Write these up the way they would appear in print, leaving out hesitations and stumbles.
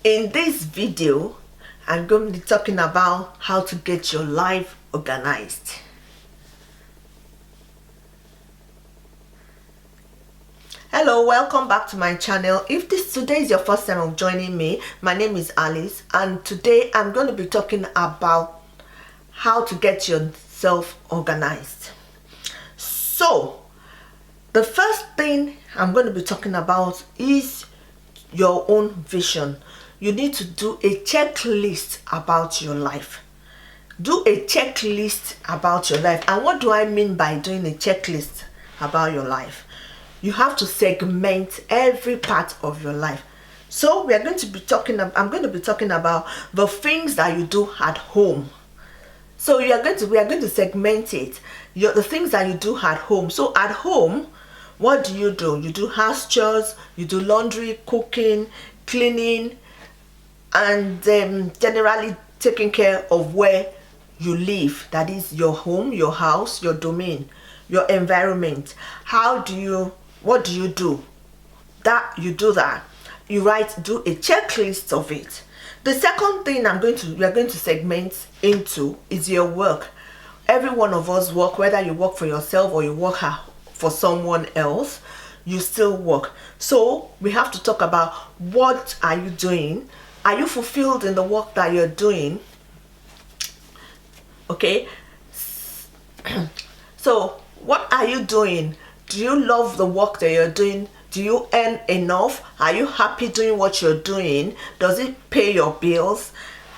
In this video, I'm going to be talking about how to get your life organized. Hello, welcome back to my channel. If today is your first time of joining me, my name is Alice, and today I'm going to be talking about how to get yourself organized. So, the first thing I'm going to be talking about is your own vision. You need to do a checklist about your life. Do a checklist about your life. And what do I mean by doing a checklist about your life? You have to segment every part of your life. So I'm going to be talking about the things that you do at home. So we are going to segment it. The things that you do at home. So at home, what do? You do house chores, you do laundry, cooking, cleaning, and generally taking care of where you live. That is your home, your house, your domain, your environment. What do you do? You do that. You do a checklist of it. The second thing we are going to segment into is your work. Every one of us work, whether you work for yourself or you work for someone else, you still work. So we have to talk about what are you doing. Are you fulfilled in the work that you're doing? Okay. So what are you doing? Do you love the work that you're doing? Do you earn enough? Are you happy doing what you're doing? Does it pay your bills?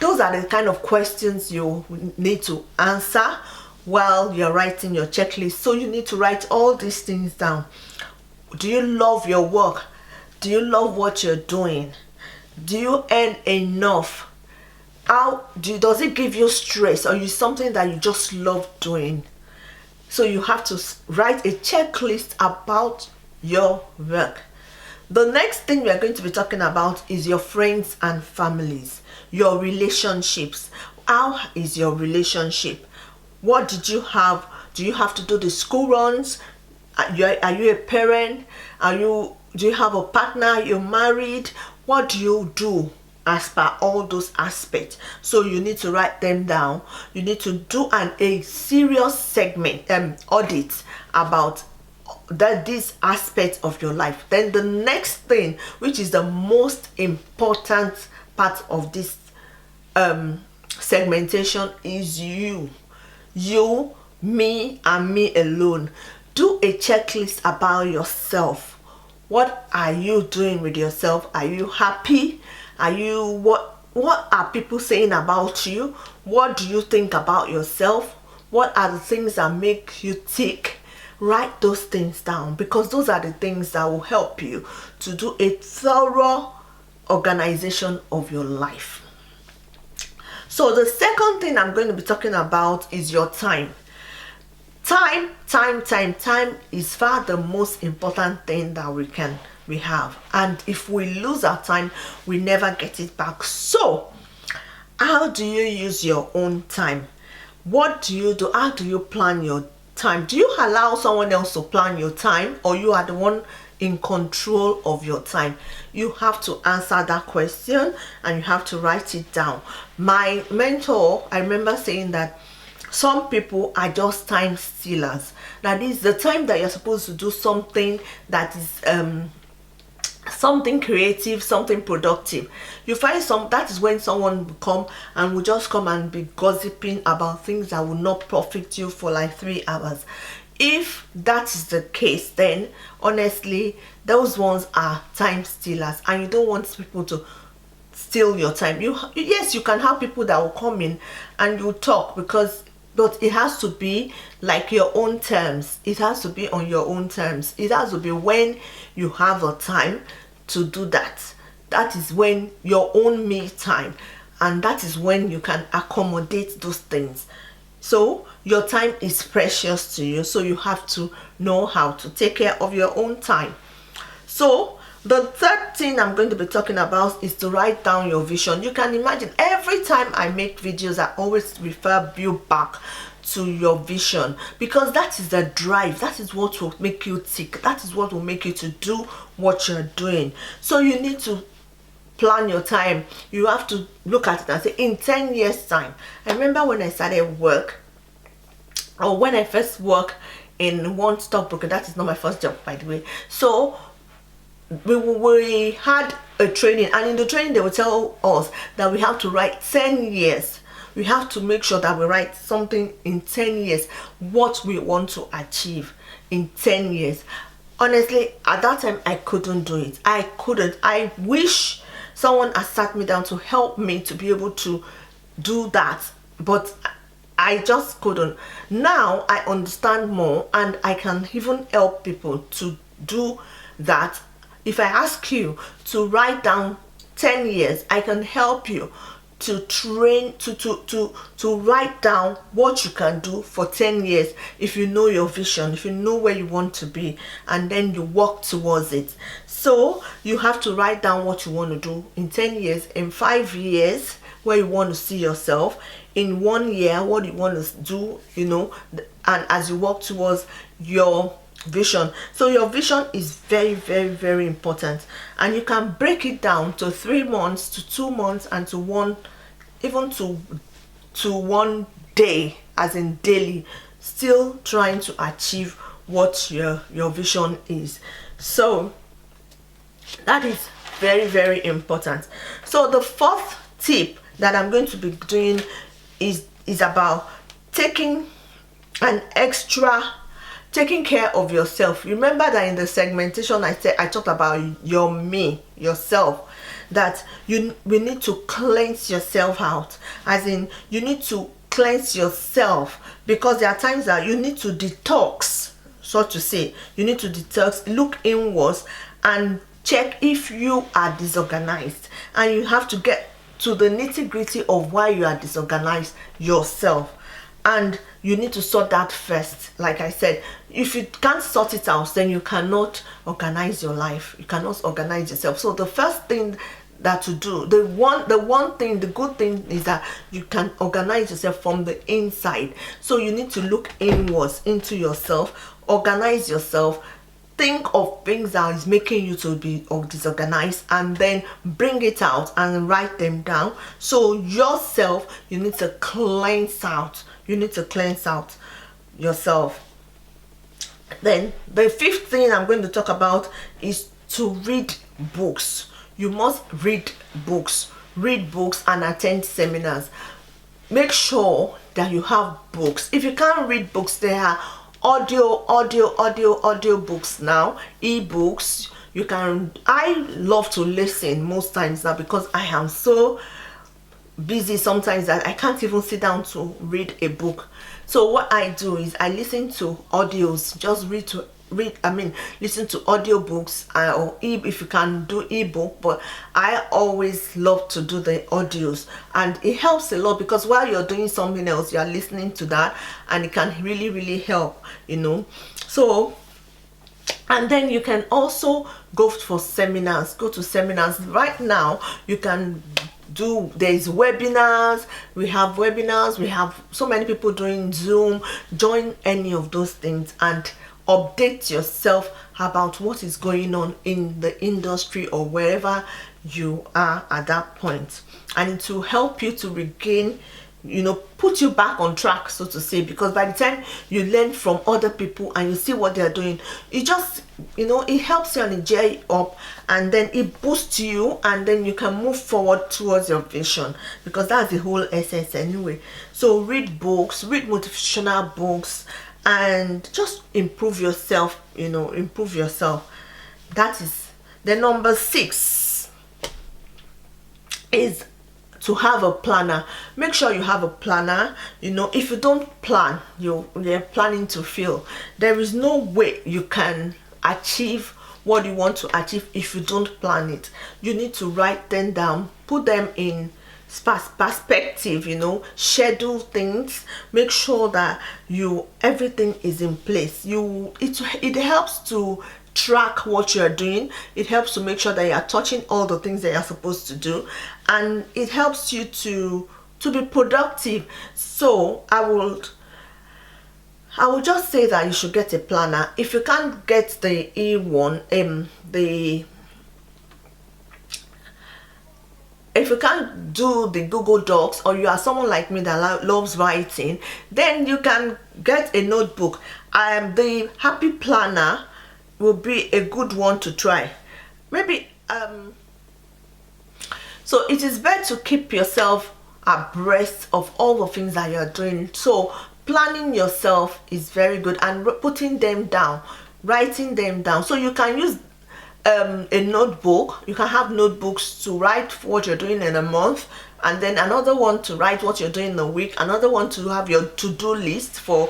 Those are the kind of questions you need to answer while you're writing your checklist. So you need to write all these things down. Do you love your work? Do you love what you're doing? Do you earn enough? Does it give you stress, or is something that you just love doing? So you have to write a checklist about your work. The next thing we are going to be talking about is your friends and families, your relationships. How is your relationship? What did you have? Do you have to do the school runs? Are you a parent? Do you have a partner? You're married? What do you do as per all those aspects? So you need to write them down. You need to do a serious audit about this aspect of your life. Then the next thing, which is the most important part of this segmentation, is you, me, and me alone. Do a checklist about yourself. What are you doing with yourself? Are you happy? What are people saying about you? What do you think about yourself? What are the things that make you tick? Write those things down, because those are the things that will help you to do a thorough organization of your life. So the second thing I'm going to be talking about is your time. Time is far the most important thing that we have. And if we lose our time, we never get it back. So how do you use your own time? What do you do? How do you plan your time? Do you allow someone else to plan your time, or you are the one in control of your time? You have to answer that question, and you have to write it down. My mentor, I remember saying that some people are just time stealers. That is the time that you're supposed to do something that is something creative, something productive. You find that is when someone will just come and be gossiping about things that will not profit you for like 3 hours. If that is the case, then honestly, those ones are time stealers, and you don't want people to steal your time. Yes, you can have people that will come in and you talk, but it has to be like your own terms. It has to be on your own terms. It has to be when you have a time to do that. That is when your own me time, and that is when you can accommodate those things. So your time is precious to you, so you have to know how to take care of your own time. So the third thing I'm going to be talking about is to write down your vision. You can imagine every time I make videos, I always refer you back to your vision, because that is the drive. That is what will make you tick. That is what will make you to do what you're doing. So you need to plan your time. You have to look at it and say, in 10 years time. I remember when I started work, or when I first worked in one stockbroker. That is not my first job, by the way. So we had a training, and in the training they would tell us that we have to write 10 years. We have to make sure that we write something in 10 years, what we want to achieve in 10 years. Honestly, at that time I couldn't do it. I couldn't. I wish someone had sat me down to help me to be able to do that, but I just couldn't. Now I understand more, and I can even help people to do that. If I ask you to write down 10 years, I can help you to train to write down what you can do for 10 years if you know your vision, if you know where you want to be, and then you work towards it. So you have to write down what you want to do in 10 years, in 5 years where you want to see yourself, in 1 year what you want to do, you know, and as you work towards your vision. So your vision is very, very, very important, and you can break it down to 3 months, to 2 months, and to one, even to 1 day, as in daily, still trying to achieve what your vision is. So that is very, very important. So the fourth tip that I'm going to be doing is about taking care of yourself. Remember that in the segmentation I talked about your me, yourself, that we need to cleanse yourself out, as in you need to cleanse yourself, because there are times that you need to detox, so to say. You need to detox, look inwards, and check if you are disorganized, and you have to get to the nitty-gritty of why you are disorganized yourself, and you need to sort that first. Like I said, if you can't sort it out, then you cannot organize your life, you cannot organize yourself. So the first thing that to do, the good thing is that you can organize yourself from the inside. So you need to look inwards into yourself, organize yourself, think of things that is making you to be disorganized, and then bring it out and write them down. So yourself, you need to cleanse out. You need to cleanse out yourself. Then the fifth thing I'm going to talk about is to read books. You must read books and attend seminars. Make sure that you have books. If you can't read books, there are audio books now, e-books. You can, I love to listen most times now, because I am so busy sometimes that I can't even sit down to read a book. So what I do is I listen to audios, just listen to audio books, or if you can do ebook, but I always love to do the audios, and it helps a lot, because while you're doing something else, you are listening to that, and it can really, really help, you know. So, and then you can also go to seminars. Right now you can do, there's webinars, we have so many people doing Zoom. Join any of those things and update yourself about what is going on in the industry or wherever you are at that point, and it will help you to regain, you know, put you back on track, so to say, because by the time you learn from other people and you see what they're doing, it just, you know, it helps you and it gear you up, and then it boosts you, and then you can move forward towards your vision, because that's the whole essence anyway. So read books, read motivational books, and just improve yourself, you know, improve yourself. That is the number 6 is to have a planner. Make sure you have a planner. You know, if you don't plan, you're planning to fail. There is no way you can achieve what you want to achieve if you don't plan it. You need to write them down, put them in perspective, you know, schedule things, make sure that everything is in place. It helps to track what you're doing. It helps to make sure that you're touching all the things that you're supposed to do, and it helps you to be productive. So I would just say that you should get a planner. If you can't get the E1, if you can't do the Google Docs, or you are someone like me that loves writing, then you can get a notebook. The Happy Planner will be a good one to try. Maybe so it is better to keep yourself abreast of all the things that you're doing. So planning yourself is very good, and putting them down, writing them down. So you can use a notebook. You can have notebooks to write what you're doing in a month, and then another one to write what you're doing in a week, another one to have your to-do list for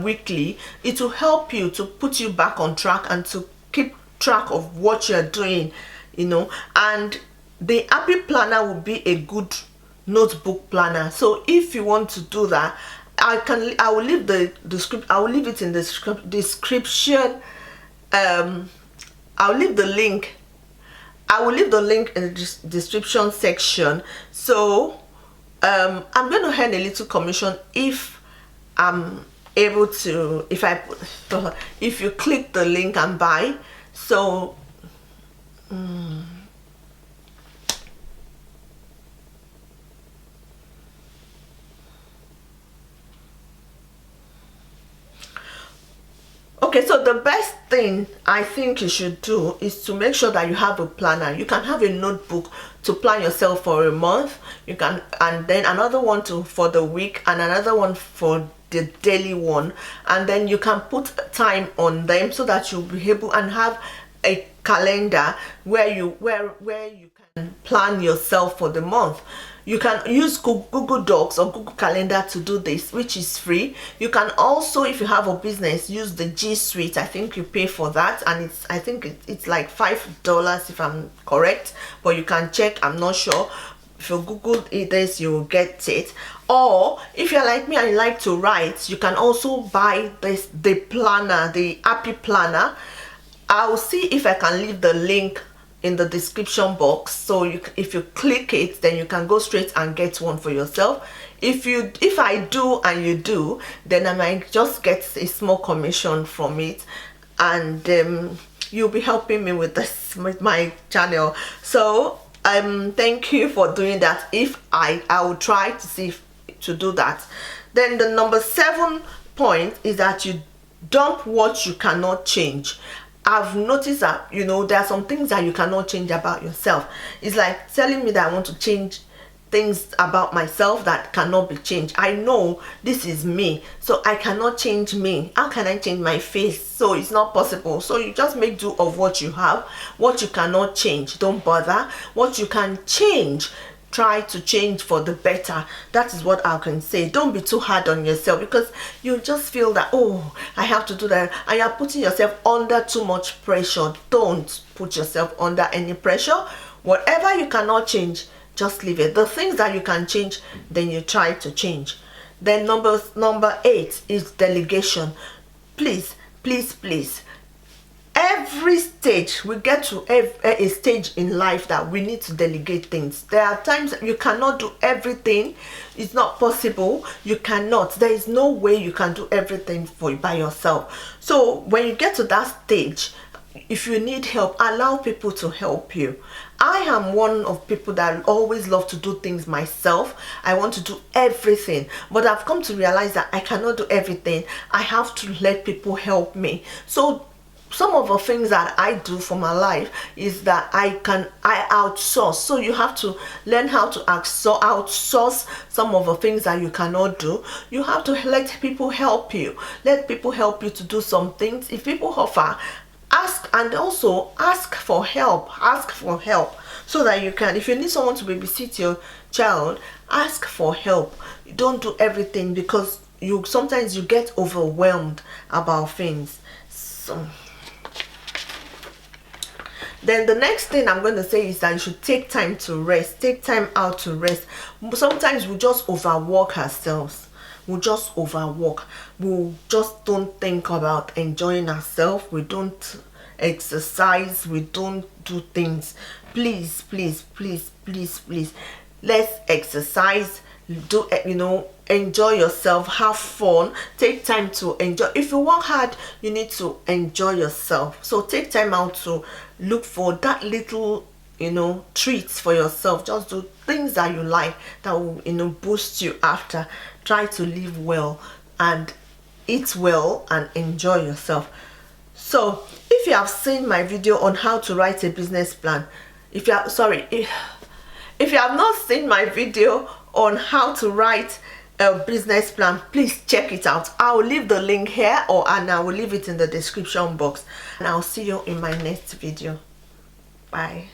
weekly. It will help you to put you back on track and to keep track of what you're doing, you know. And the Happy Planner will be a good notebook planner. So if you want to do that, I will leave I will leave it in the description. I'll leave the link. I will leave the link in the description section. So I'm going to earn a little commission if I'm able to, if you click the link and buy. So okay, so the best thing I think you should do is to make sure that you have a planner. You can have a notebook to plan yourself for a month. You can, and then another one for the week, and another one for the daily one, and then you can put time on them so that you'll be able and have a calendar where you can plan yourself for the month. You can use Google Docs or Google Calendar to do this, which is free. You can also, if you have a business, use the G Suite. I think you pay for that, and I think it's like $5 if I'm correct, but you can check. I'm not sure. If you Google this, you will get it. Or if you're like me and you like to write, you can also buy the planner, the Happy Planner. I'll see if I can leave the link in the description box, so if you click it, then you can go straight and get one for yourself. If I do and you do, then I might just get a small commission from it, and you'll be helping me with this, with my channel. So thank you for doing that. If I will try to see to do that. Then the number 7 point is that you dump what you cannot change. I've noticed that, you know, there are some things that you cannot change about yourself. It's like telling me that I want to change things about myself that cannot be changed. I know this is me, so I cannot change me. How can I change my face? So it's not possible. So you just make do of what you have. What you cannot change, don't bother. What you can change, try to change for the better. That is what I can say. Don't be too hard on yourself, because you just feel that, oh, I have to do that, and you're putting yourself under too much pressure. Don't put yourself under any pressure. Whatever you cannot change, just leave it. The things that you can change, then you try to change. Then number 8 is delegation. Please, please, please, every stage, we get to a stage in life that we need to delegate things. There are times that you cannot do everything. It's not possible. You cannot. There is no way you can do everything by yourself. So when you get to that stage, if you need help, allow people to help you. I am one of people that always love to do things myself. I want to do everything, but I've come to realize that I cannot do everything. I have to let people help me. So some of the things that I do for my life is that I outsource. So you have to learn how to outsource some of the things that you cannot do. You have to let people help you. Let people help you to do some things. If people offer, ask, and also ask for help. Ask for help so that you can, if you need someone to babysit your child, ask for help. You don't do everything, because sometimes you get overwhelmed about things. So then the next thing I'm going to say is that you should take time to rest. Take time out to rest. Sometimes we just overwork ourselves. We just overwork. We just don't think about enjoying ourselves. We don't exercise. We don't do things. Please, please, please, please, please, let's exercise. Do, you know, enjoy yourself, have fun, take time to enjoy. If you work hard, you need to enjoy yourself. So take time out to look for that little you know, treats for yourself. Just do things that you like, that will, you know, boost you after. Try to live well and eat well and enjoy yourself. So if you have seen my video on how to write a business plan, if you have not seen my video on how to write a business plan, please check it out. I'll leave the link here, and I will leave it in the description box, and I'll see you in my next video. Bye.